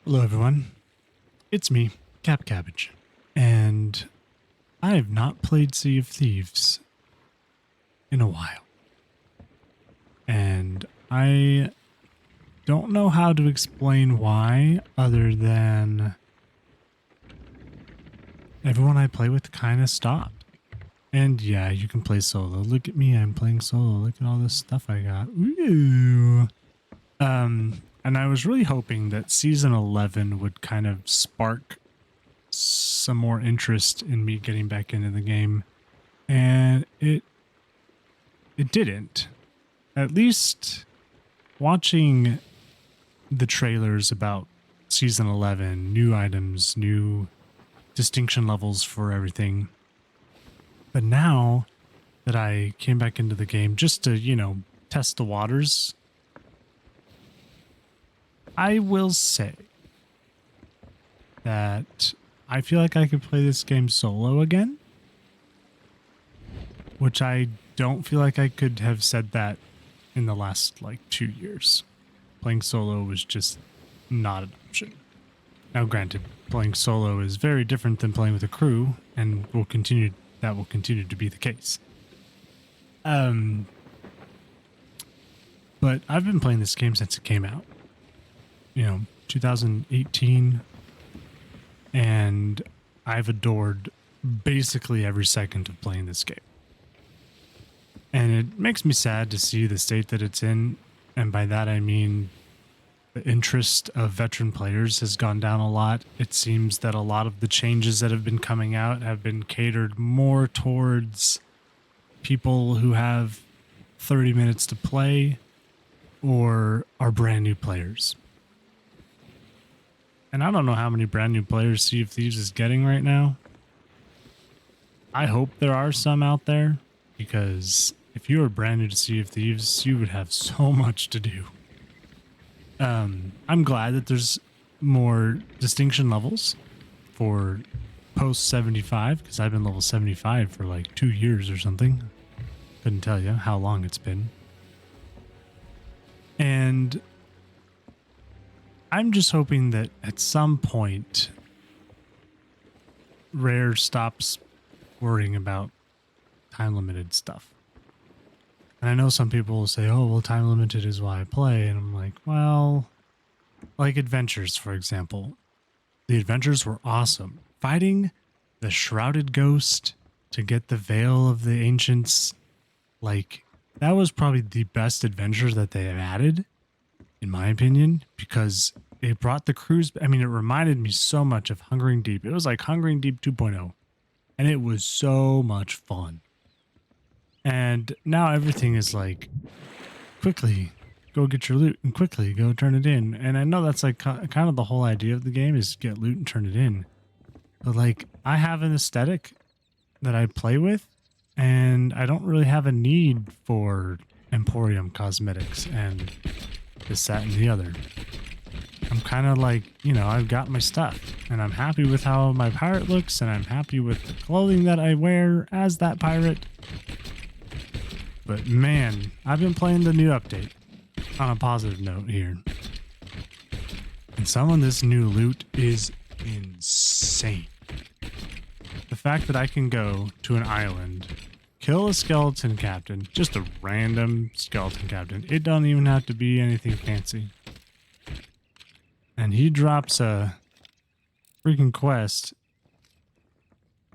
Hello, everyone. It's me, CappCabbage, and I have not played Sea of Thieves in a while. And I don't know how to explain why, other than everyone I play with kind of stopped. And yeah, you can play solo. Look at me, I'm playing solo. Look at all this stuff I got. Ooh. And I was really hoping that Season 11 would kind of spark some more interest in me getting back into the game. And it didn't. At least watching the trailers about Season 11, new items, new distinction levels for everything. But now that I came back into the game just to, test the waters, I will say that I feel like I could play this game solo again, which I don't feel like I could have said that in the last 2 years. Playing solo was just not an option. Now, granted, playing solo is very different than playing with a crew, and that will continue to be the case. But I've been playing this game since it came out. 2018, and I've adored basically every second of playing this game. And it makes me sad to see the state that it's in, and by that I mean the interest of veteran players has gone down a lot. It seems that a lot of the changes that have been coming out have been catered more towards people who have 30 minutes to play or are brand new players. And I don't know how many brand new players Sea of Thieves is getting right now. I hope there are some out there, because if you were brand new to Sea of Thieves, you would have so much to do. I'm glad that there's more distinction levels for post 75, because I've been level 75 for 2 years or something. Couldn't tell you how long it's been. And I'm just hoping that at some point Rare stops worrying about time limited stuff. And I know some people will say, oh, well, time limited is why I play. And I'm like, well, like adventures, for example. The adventures were awesome. Fighting the shrouded ghost to get the veil of the ancients, that was probably the best adventure that they have added, in my opinion, because it brought the crews. I mean, it reminded me so much of Hungering Deep. It was like Hungering Deep 2.0, and it was so much fun. And now everything is quickly go get your loot and quickly go turn it in. And I know that's kind of the whole idea of the game is get loot and turn it in. But I have an aesthetic that I play with, and I don't really have a need for Emporium cosmetics and this, that, and the other. I'm kind of I've got my stuff, and I'm happy with how my pirate looks, and I'm happy with the clothing that I wear as that pirate. But man, I've been playing the new update on a positive note here. And some of this new loot is insane. The fact that I can go to an island, kill a skeleton captain, just a random skeleton captain. It don't even have to be anything fancy. And he drops a freaking quest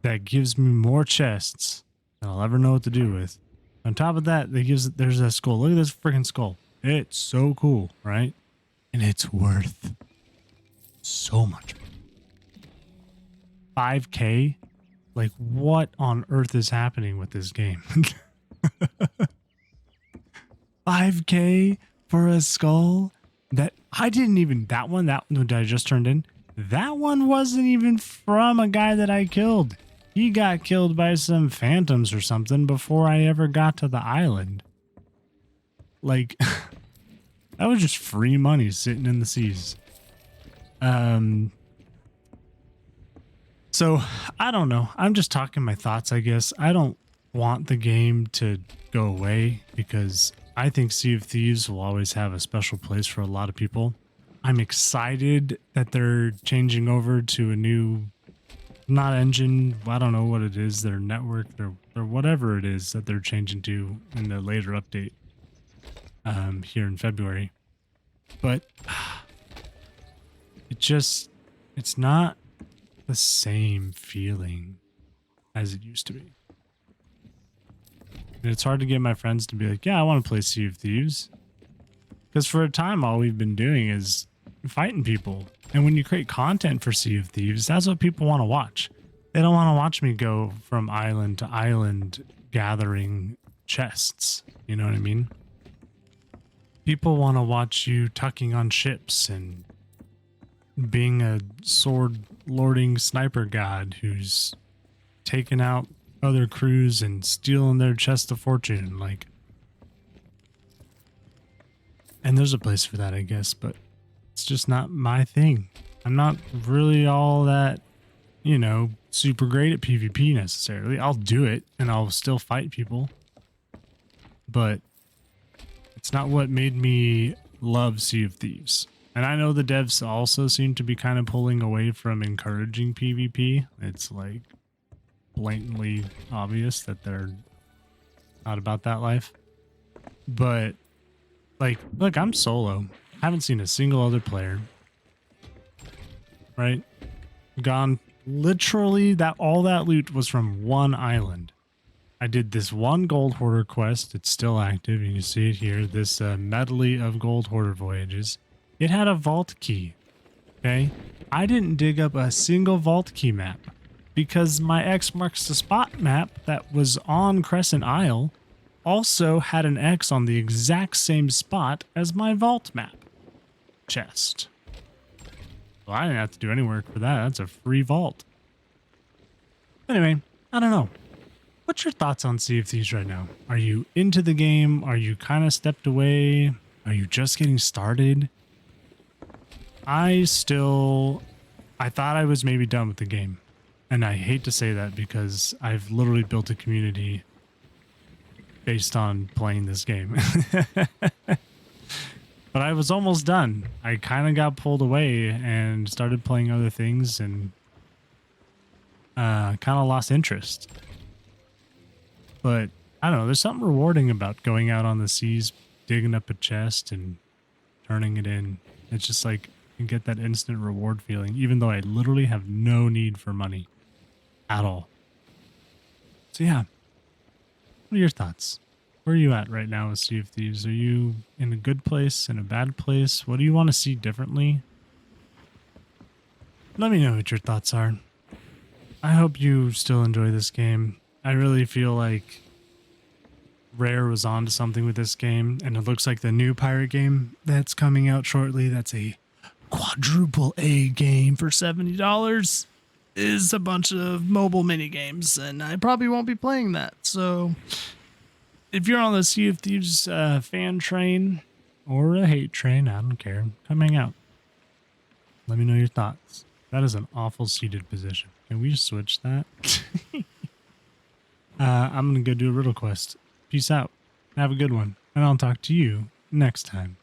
that gives me more chests than I'll ever know what to do with. On top of that, there's a skull. Look at this freaking skull. It's so cool, right? And it's worth so much money. 5K? What on earth is happening with this game? 5K for a skull? That one that I just turned in, that one wasn't even from a guy that I killed. He got killed by some phantoms or something before I ever got to the island. That was just free money sitting in the seas. So I don't know. I'm just talking my thoughts, I guess. I don't want the game to go away, because I think Sea of Thieves will always have a special place for a lot of people. I'm excited that they're changing over to a new, not engine, I don't know what it is, their network, or whatever it is that they're changing to in the later update here in February. But it's not the same feeling as it used to be. And it's hard to get my friends to be like, yeah, I want to play Sea of Thieves. Because for a time, all we've been doing is fighting people. And when you create content for Sea of Thieves, that's what people want to watch. They don't want to watch me go from island to island gathering chests. You know what I mean? People want to watch you tucking on ships and being a sword lording sniper god who's taking out other crews and stealing their chest of fortune. Like, and there's a place for that, I guess, but it's just not my thing. I'm not really all that, you know, super great at PvP necessarily. I'll do it and I'll still fight people, but it's not what made me love Sea of Thieves. And I know the devs also seem to be kind of pulling away from encouraging PvP. It's like blatantly obvious that they're not about that life. But like, look, I'm solo. Haven't seen a single other player. Right? Gone literally that all that loot was from one island. I did this one gold hoarder quest. It's still active. You can see it here. This medley of gold hoarder voyages. It had a vault key. Okay. I didn't dig up a single vault key map because my X marks the spot map that was on Crescent Isle also had an X on the exact same spot as my vault map chest. Well, I didn't have to do any work for that. That's a free vault. Anyway, I don't know. What's your thoughts on Sea of Thieves right now? Are you into the game? Are you kind of stepped away? Are you just getting started? I thought I was maybe done with the game. And I hate to say that because I've literally built a community based on playing this game. But I was almost done. I kind of got pulled away and started playing other things and kind of lost interest. But I don't know, there's something rewarding about going out on the seas, digging up a chest and turning it in. It's just like you get that instant reward feeling, even though I literally have no need for money at all. So yeah, what are your thoughts? Where are you at right now with Sea of Thieves? Are you in a good place, in a bad place? What do you want to see differently? Let me know what your thoughts are. I hope you still enjoy this game. I really feel like Rare was onto something with this game, and it looks like the new pirate game that's coming out shortly, that's a quadruple A game for $70, is a bunch of mobile mini games, and I probably won't be playing that. So if you're on the Sea of Thieves fan train or a hate train, I don't care, come hang out. Let me know your thoughts. That is an awful seated position. Can we switch that? I'm going to go do a riddle quest. Peace out. Have a good one. And I'll talk to you next time.